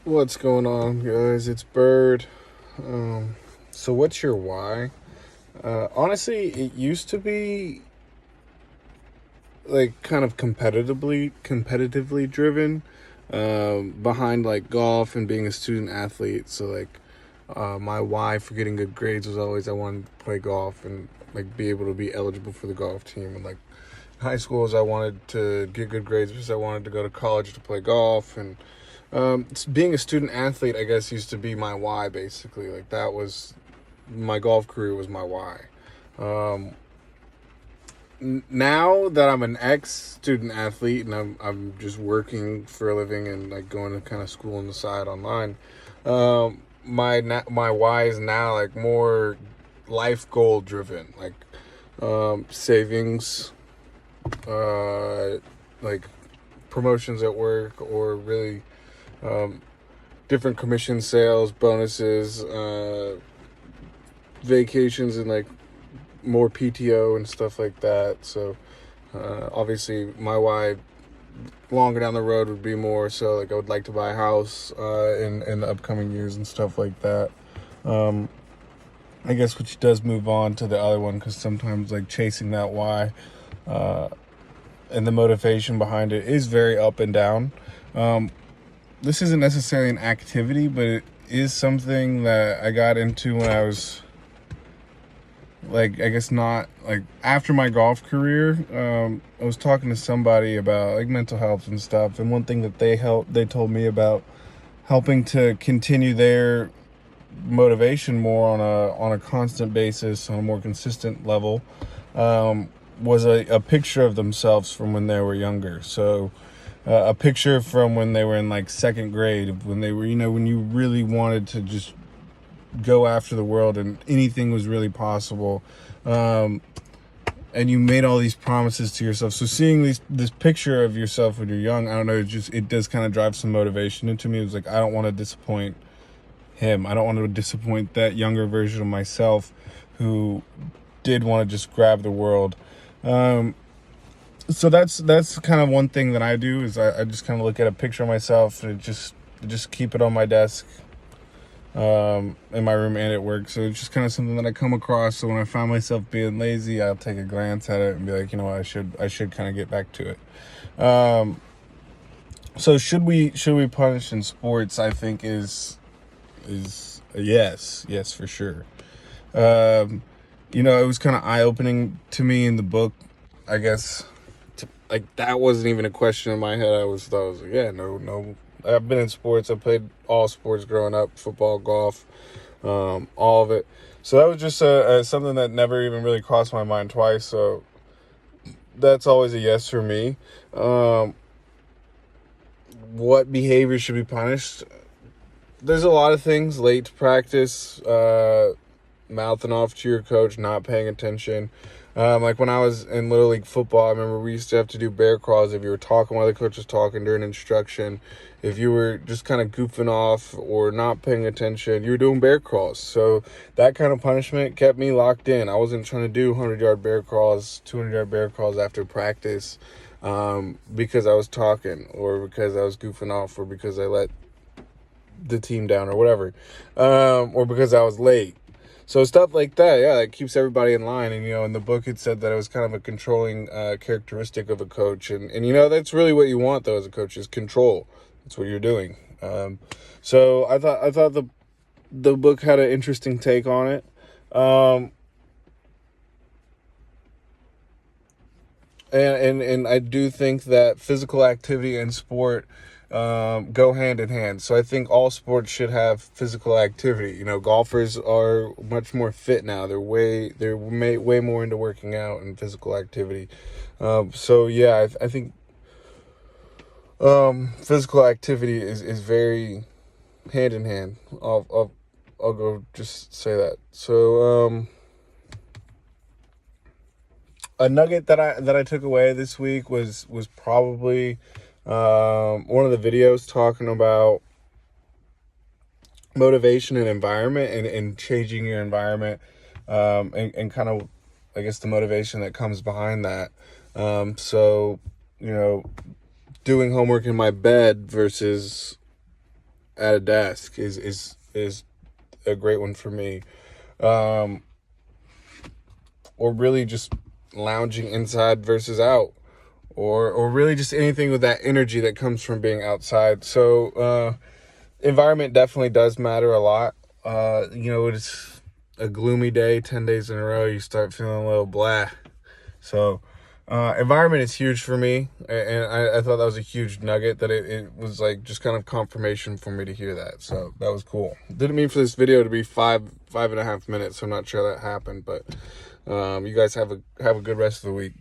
What's going on, guys? It's Bird. So what's your why? Honestly, it used to be like kind of competitively driven, behind like golf and being a student athlete. So my why for getting good grades was always I wanted to play golf and like be able to be eligible for the golf team. And like high school, I wanted to get good grades because I wanted to go to college to play golf. And being a student athlete, I guess, used to be my why. Basically, like that was my golf career was my why. Um, Now that I'm an ex student athlete and I'm just working for a living and like going to kind of school on the side online, my why is now like more life goal driven, like savings, uh, like promotions at work, or really um, different commission sales, bonuses, vacations, and like more PTO and stuff like that. So obviously, my why longer down the road would be more so like I would like to buy a house in the upcoming years and stuff like that. Um, I guess which does move on to the other one because sometimes like chasing that why uh, and the motivation behind it is very up and down. Um, this isn't necessarily an activity, but it is something that I got into when I was like, I guess not like after my golf career. I was talking to somebody about like mental health and stuff, and one thing that they told me about helping to continue their motivation more on a constant basis, on a more consistent level, um, was a picture of themselves from when they were younger. So a picture from when they were in like second grade, when they were, when you really wanted to just go after the world and anything was really possible. And you made all these promises to yourself. So seeing this picture of yourself when you're young, I don't know, it does kind of drive some motivation into me. It was like, I don't want to disappoint him. I don't want to disappoint that younger version of myself who did want to just grab the world. So that's kind of one thing that I do is I just kind of look at a picture of myself and just keep it on my desk, in my room and at work. So it's just kind of something that I come across. So when I find myself being lazy, I'll take a glance at it and be like, I should kind of get back to it. So should we punish in sports? I think is a yes for sure. It was kind of eye opening to me in the book, I guess. Like that wasn't even a question in my head. I was like, yeah, no. I've been in sports. I played all sports growing up: football, golf, all of it. So that was just something that never even really crossed my mind twice. So that's always a yes for me. What behavior should be punished? There's a lot of things: late to practice, mouthing off to your coach, not paying attention. Like when I was in Little League football, I remember we used to have to do bear crawls if you were talking while the coach was talking during instruction. If you were just kind of goofing off or not paying attention, you were doing bear crawls. So that kind of punishment kept me locked in. I wasn't trying to do 100-yard bear crawls, 200-yard bear crawls after practice, because I was talking or because I was goofing off or because I let the team down or whatever, or because I was late. So stuff like that, yeah, that keeps everybody in line. And, in the book it said that it was kind of a controlling characteristic of a coach. And that's really what you want, though, as a coach, is control. That's what you're doing. So I thought the book had an interesting take on it. Um, and I do think that physical activity and sport go hand in hand. So I think all sports should have physical activity. Golfers are much more fit now. Way more into working out and physical activity. So yeah, I think physical activity is very hand in hand. I'll go just say that. So a nugget that I took away this week was probably one of the videos talking about motivation and environment and changing your environment, and kind of, I guess, the motivation that comes behind that. So doing homework in my bed versus at a desk is a great one for me. Or really just lounging inside versus out, or really just anything with that energy that comes from being outside. So environment definitely does matter a lot. It's a gloomy day, 10 days in a row, you start feeling a little blah. So environment is huge for me, and I thought that was a huge nugget, that it was like just kind of confirmation for me to hear that. So that was cool. Didn't mean for this video to be five and a half minutes, so I'm not sure that happened, but you guys have a good rest of the week.